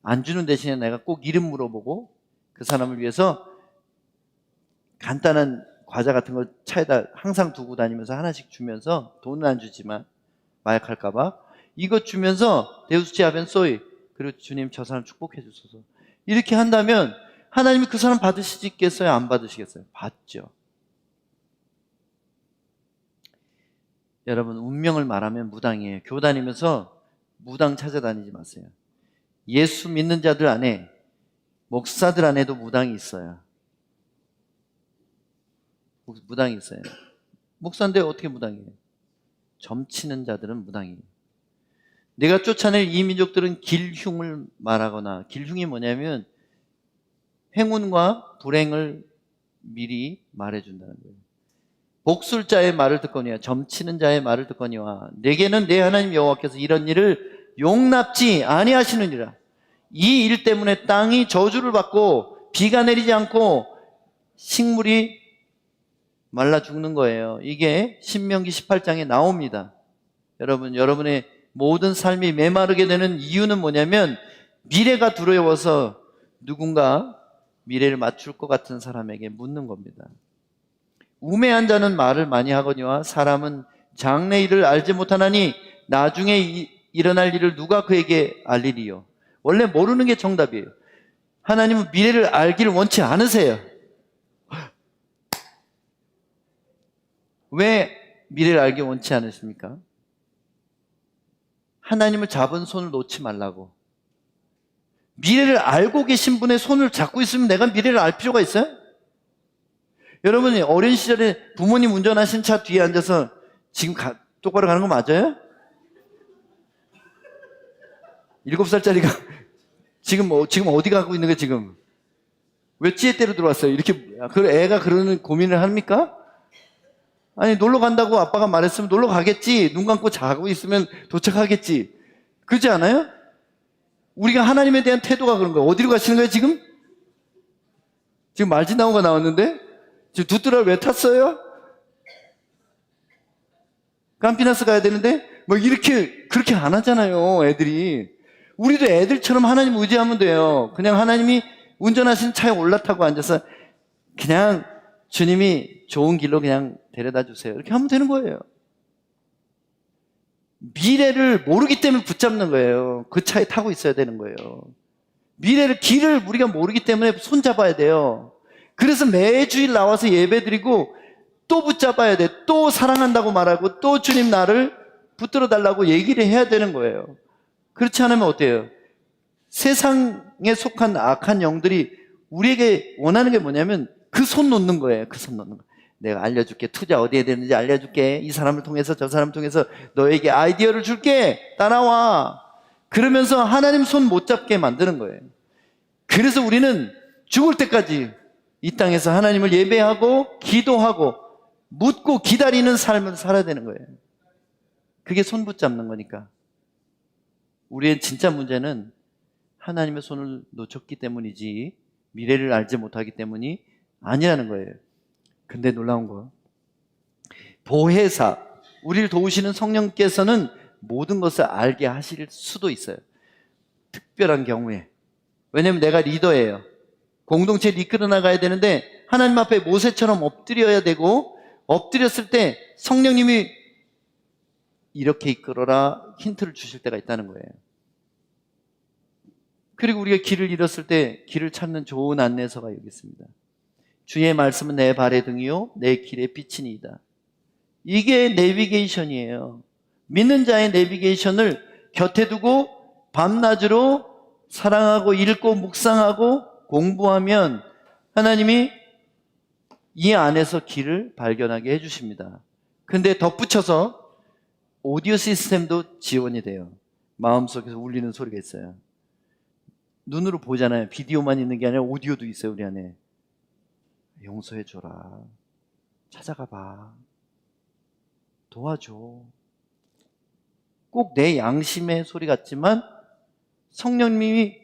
안 주는 대신에 내가 꼭 이름 물어보고 그 사람을 위해서 간단한 과자 같은 거 차에다 항상 두고 다니면서 하나씩 주면서, 돈은 안 주지만 마약할까 봐 이거 주면서 데우스치 아벤 소이, 그리고 주님 저 사람 축복해 주소서, 이렇게 한다면 하나님이 그 사람 받으시겠어요? 안 받으시겠어요? 받죠. 여러분, 운명을 말하면 무당이에요. 교회 다니면서 무당 찾아다니지 마세요. 예수 믿는 자들 안에, 목사들 안에도 무당이 있어요. 무당이 있어요. 목사인데 어떻게 무당이에요? 점치는 자들은 무당이에요. 내가 쫓아낼 이 민족들은 길흉을 말하거나, 길흉이 뭐냐면 행운과 불행을 미리 말해준다는 거예요. 복술자의 말을 듣거니와 점치는 자의 말을 듣거니와 내게는 내 하나님 여호와께서 이런 일을 용납지 아니하시느니라. 이 일 때문에 땅이 저주를 받고 비가 내리지 않고 식물이 말라 죽는 거예요. 이게 신명기 18장에 나옵니다. 여러분, 여러분의 모든 삶이 메마르게 되는 이유는 뭐냐면 미래가 두려워서 누군가 미래를 맞출 것 같은 사람에게 묻는 겁니다. 우매한 자는 말을 많이 하거니와 사람은 장래 일을 알지 못하나니 나중에 일어날 일을 누가 그에게 알리리요. 원래 모르는 게 정답이에요. 하나님은 미래를 알기를 원치 않으세요. 왜 미래를 알기 원치 않으십니까? 하나님을 잡은 손을 놓지 말라고. 미래를 알고 계신 분의 손을 잡고 있으면 내가 미래를 알 필요가 있어요? 여러분이 어린 시절에 부모님 운전하신 차 뒤에 앉아서 지금 똑바로 가는 거 맞아요? 7살짜리가 지금 어디 가고 있는 거야 지금? 왜 찌에대로 들어왔어요? 이렇게 애가 그러는 고민을 합니까? 아니, 놀러 간다고 아빠가 말했으면 놀러 가겠지. 눈 감고 자고 있으면 도착하겠지. 그렇지 않아요? 우리가 하나님에 대한 태도가 그런 거예요. 어디로 가시는 거예요 지금? 지금 말진나무가 나왔는데 지금 두뚜라를 왜 탔어요? 깜피나스 가야 되는데 뭐 이렇게 그렇게 안 하잖아요 애들이. 우리도 애들처럼 하나님 의지하면 돼요. 그냥 하나님이 운전하신 차에 올라타고 앉아서 그냥 주님이 좋은 길로 그냥 데려다 주세요, 이렇게 하면 되는 거예요. 미래를 모르기 때문에 붙잡는 거예요. 그 차에 타고 있어야 되는 거예요. 길을 우리가 모르기 때문에 손잡아야 돼요. 그래서 매주일 나와서 예배 드리고 또 붙잡아야 돼. 또 사랑한다고 말하고 또 주님 나를 붙들어 달라고 얘기를 해야 되는 거예요. 그렇지 않으면 어때요? 세상에 속한 악한 영들이 우리에게 원하는 게 뭐냐면 그 손 놓는 거예요. 그 손 놓는 거. 내가 알려줄게. 투자 어디에 되는지 알려줄게. 이 사람을 통해서 저 사람을 통해서 너에게 아이디어를 줄게. 따라와. 그러면서 하나님 손 못 잡게 만드는 거예요. 그래서 우리는 죽을 때까지 이 땅에서 하나님을 예배하고 기도하고 묻고 기다리는 삶을 살아야 되는 거예요. 그게 손 붙잡는 거니까. 우리의 진짜 문제는 하나님의 손을 놓쳤기 때문이지 미래를 알지 못하기 때문이 아니라는 거예요. 근데 놀라운 거, 보혜사, 우리를 도우시는 성령께서는 모든 것을 알게 하실 수도 있어요. 특별한 경우에. 왜냐면 내가 리더예요. 공동체를 이끌어 나가야 되는데 하나님 앞에 모세처럼 엎드려야 되고, 엎드렸을 때 성령님이 이렇게 이끌어라 힌트를 주실 때가 있다는 거예요. 그리고 우리가 길을 잃었을 때 길을 찾는 좋은 안내서가 여기 있습니다. 주의 말씀은 내 발의 등이요 내 길의 빛이니이다. 이게 내비게이션이에요. 믿는 자의 내비게이션을 곁에 두고 밤낮으로 사랑하고 읽고 묵상하고 공부하면 하나님이 이 안에서 길을 발견하게 해주십니다. 근데 덧붙여서 오디오 시스템도 지원이 돼요. 마음속에서 울리는 소리가 있어요. 눈으로 보잖아요. 비디오만 있는 게 아니라 오디오도 있어요, 우리 안에. 용서해줘라. 찾아가 봐. 도와줘. 꼭 내 양심의 소리 같지만 성령님이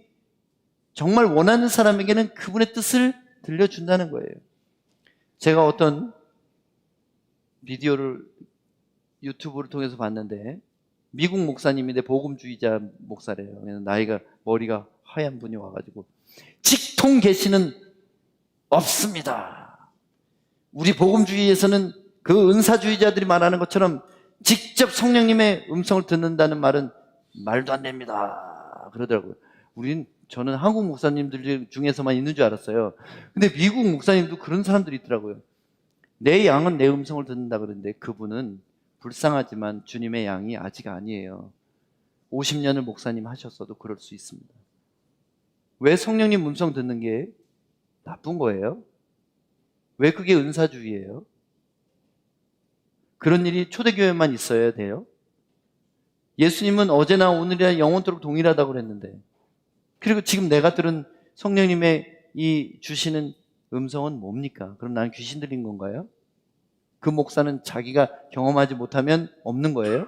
정말 원하는 사람에게는 그분의 뜻을 들려준다는 거예요. 제가 어떤 비디오를 유튜브를 통해서 봤는데 미국 목사님인데 복음주의자 목사래요. 나이가 머리가 하얀 분이 와가지고 직통 계시는 없습니다. 우리 복음주의에서는 그 은사주의자들이 말하는 것처럼 직접 성령님의 음성을 듣는다는 말은 말도 안 됩니다 그러더라고요. 저는 한국 목사님들 중에서만 있는 줄 알았어요. 근데 미국 목사님도 그런 사람들이 있더라고요. 내 양은 내 음성을 듣는다 그러는데 그분은 불쌍하지만 주님의 양이 아직 아니에요. 50년을 목사님 하셨어도 그럴 수 있습니다. 왜 성령님 음성 듣는 게 나쁜 거예요? 왜 그게 은사주의예요? 그런 일이 초대교회만 있어야 돼요? 예수님은 어제나 오늘이나 영원토록 동일하다고 그랬는데, 그리고 지금 내가 들은 성령님의 이 주시는 음성은 뭡니까? 그럼 나는 귀신 들린 건가요? 그 목사는 자기가 경험하지 못하면 없는 거예요?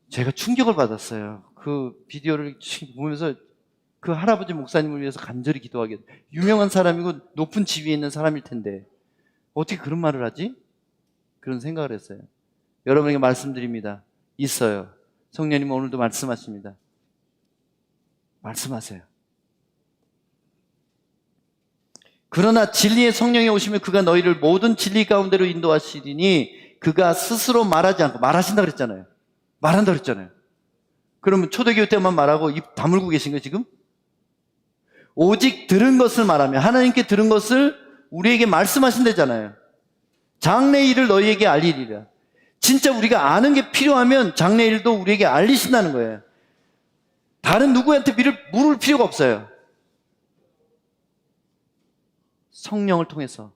제가 충격을 받았어요. 그 비디오를 보면서 그 할아버지 목사님을 위해서 간절히 기도하게, 유명한 사람이고 높은 지위에 있는 사람일 텐데 어떻게 그런 말을 하지? 그런 생각을 했어요. 여러분에게 말씀드립니다. 있어요. 성령님은 오늘도 말씀하십니다. 말씀하세요. 그러나 진리의 성령이 오시면 그가 너희를 모든 진리 가운데로 인도하시리니 그가 스스로 말하지 않고, 말하신다 그랬잖아요. 말한다 그랬잖아요. 그러면 초대교회 때만 말하고 입 다물고 계신 거예요 지금? 오직 들은 것을 말하며, 하나님께 들은 것을 우리에게 말씀하신다잖아요. 장래일을 너희에게 알리리라. 진짜 우리가 아는 게 필요하면 장래일도 우리에게 알리신다는 거예요. 다른 누구한테 물을 필요가 없어요. 성령을 통해서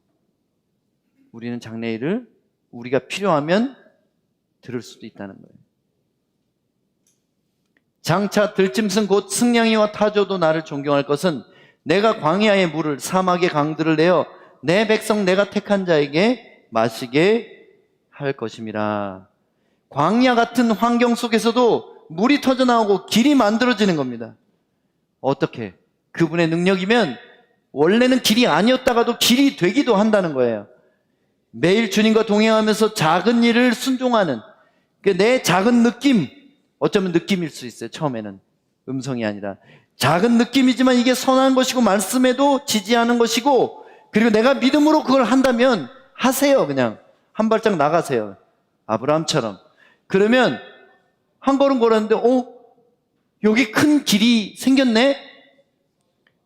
우리는 장래일을 우리가 필요하면 들을 수도 있다는 거예요. 장차 들짐승 곧 승냥이와 타조도 나를 존경할 것은 내가 광야의 물을, 사막의 강들을 내어 내 백성 내가 택한 자에게 마시게 할 것임이라. 광야 같은 환경 속에서도 물이 터져나오고 길이 만들어지는 겁니다. 어떻게? 그분의 능력이면 원래는 길이 아니었다가도 길이 되기도 한다는 거예요. 매일 주님과 동행하면서 작은 일을 순종하는, 내 작은 느낌, 어쩌면 느낌일 수 있어요. 처음에는 음성이 아니라 작은 느낌이지만 이게 선한 것이고 말씀에도 지지하는 것이고, 그리고 내가 믿음으로 그걸 한다면 하세요. 그냥 한 발짝 나가세요. 아브라함처럼. 그러면 한 걸음 걸었는데 여기 큰 길이 생겼네.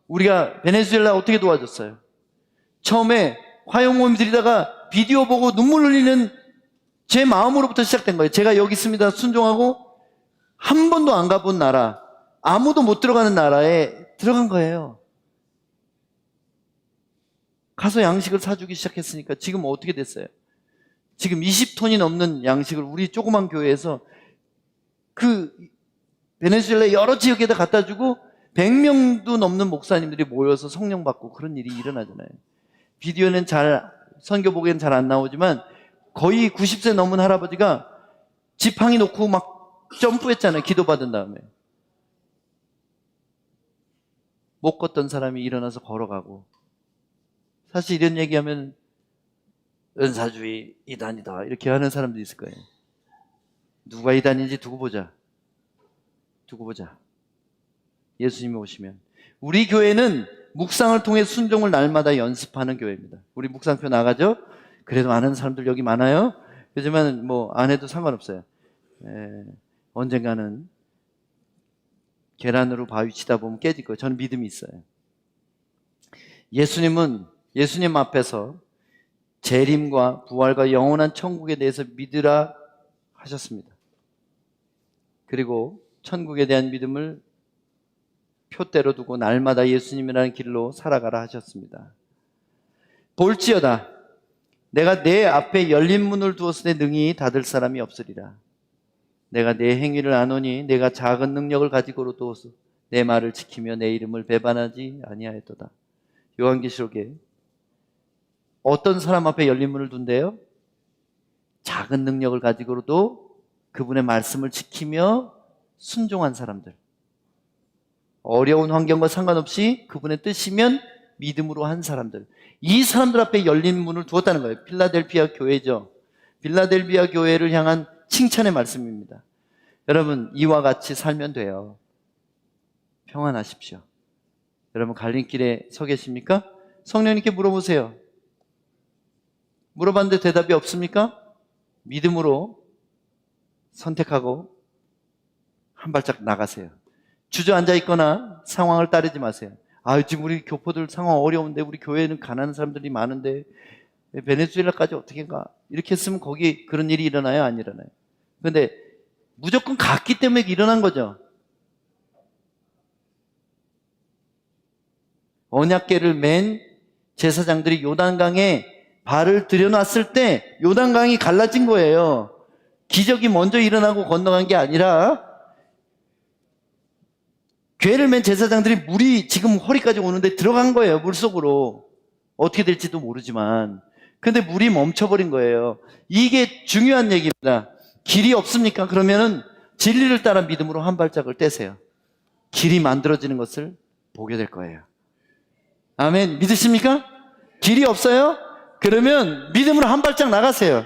우리가 베네수엘라 어떻게 도와줬어요? 처음에 화용모임 드리다가 비디오 보고 눈물 흘리는 제 마음으로부터 시작된 거예요. 제가 여기 있습니다 순종하고 한 번도 안 가본 나라, 아무도 못 들어가는 나라에 들어간 거예요. 가서 양식을 사주기 시작했으니까 지금 어떻게 됐어요? 지금 20톤이 넘는 양식을 우리 조그만 교회에서 그 베네수엘라 여러 지역에다 갖다 주고 100명도 넘는 목사님들이 모여서 성령 받고 그런 일이 일어나잖아요. 비디오는 선교 보기에는 잘 안 나오지만 거의 90세 넘은 할아버지가 지팡이 놓고 막 점프했잖아요. 기도받은 다음에. 못 걷던 사람이 일어나서 걸어가고. 사실 이런 얘기하면 은사주의 이단이다 이렇게 하는 사람도 있을 거예요. 누가 이단인지 두고 보자. 예수님이 오시면. 우리 교회는 묵상을 통해 순종을 날마다 연습하는 교회입니다. 우리 묵상표 나가죠? 그래도 아는 사람들 여기 많아요. 하지만 안 해도 상관없어요. 언젠가는 계란으로 바위 치다 보면 깨질 거예요. 저는 믿음이 있어요. 예수님 앞에서 재림과 부활과 영원한 천국에 대해서 믿으라 하셨습니다. 그리고 천국에 대한 믿음을 표대로 두고 날마다 예수님이라는 길로 살아가라 하셨습니다. 볼지어다 내가 내 앞에 열린 문을 두었으되 능히 닫을 사람이 없으리라. 내가 내 행위를 아노니 내가 작은 능력을 가지고로도 내 말을 지키며 내 이름을 배반하지 아니하였도다. 요한계시록에 어떤 사람 앞에 열린 문을 둔대요? 작은 능력을 가지고로도 그분의 말씀을 지키며 순종한 사람들. 어려운 환경과 상관없이 그분의 뜻이면 믿음으로 한 사람들. 이 사람들 앞에 열린 문을 두었다는 거예요. 필라델피아 교회죠. 필라델피아 교회를 향한 칭찬의 말씀입니다. 여러분, 이와 같이 살면 돼요. 평안하십시오. 여러분, 갈림길에 서 계십니까? 성령님께 물어보세요. 물어봤는데 대답이 없습니까? 믿음으로 선택하고 한 발짝 나가세요. 주저앉아 있거나 상황을 따르지 마세요. 아, 지금 우리 교포들 상황 어려운데, 우리 교회는 가난한 사람들이 많은데 베네수엘라까지 어떻게 가? 이렇게 했으면 거기 그런 일이 일어나요? 안 일어나요? 근데 무조건 갔기 때문에 일어난 거죠. 언약궤를 맨 제사장들이 요단강에 발을 들여놨을 때 요단강이 갈라진 거예요. 기적이 먼저 일어나고 건너간 게 아니라, 궤를 맨 제사장들이 물이 지금 허리까지 오는데 들어간 거예요. 물속으로. 어떻게 될지도 모르지만. 근데 물이 멈춰버린 거예요. 이게 중요한 얘기입니다. 길이 없습니까? 그러면은 진리를 따라 믿음으로 한 발짝을 떼세요. 길이 만들어지는 것을 보게 될 거예요. 아멘. 믿으십니까? 길이 없어요? 그러면 믿음으로 한 발짝 나가세요.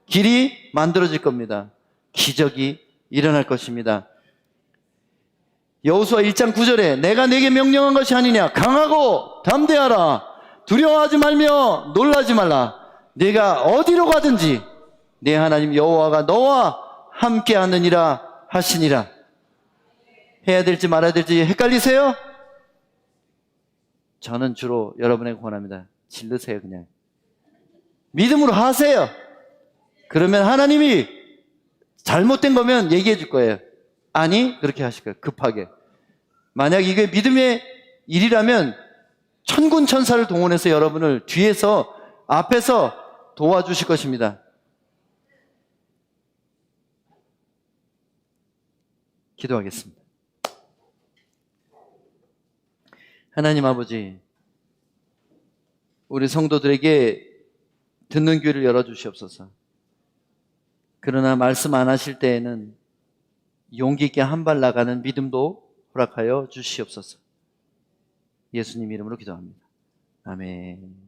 길이 만들어질 겁니다. 기적이 일어날 것입니다. 여호수아 1장 9절에 내가 내게 명령한 것이 아니냐, 강하고 담대하라, 두려워하지 말며 놀라지 말라, 네가 어디로 가든지 내 하나님 여호와가 너와 함께 하느니라 하시니라. 해야 될지 말아야 될지 헷갈리세요? 저는 주로 여러분에게 권합니다. 질르세요. 그냥 믿음으로 하세요. 그러면 하나님이 잘못된 거면 얘기해 줄 거예요. 아니, 그렇게 하실 거예요. 급하게. 만약 이게 믿음의 일이라면 천군 천사를 동원해서 여러분을 뒤에서, 앞에서 도와주실 것입니다. 기도하겠습니다. 하나님 아버지, 우리 성도들에게 듣는 귀를 열어주시옵소서. 그러나 말씀 안 하실 때에는 용기 있게 한 발 나가는 믿음도 허락하여 주시옵소서. 예수님 이름으로 기도합니다. 아멘.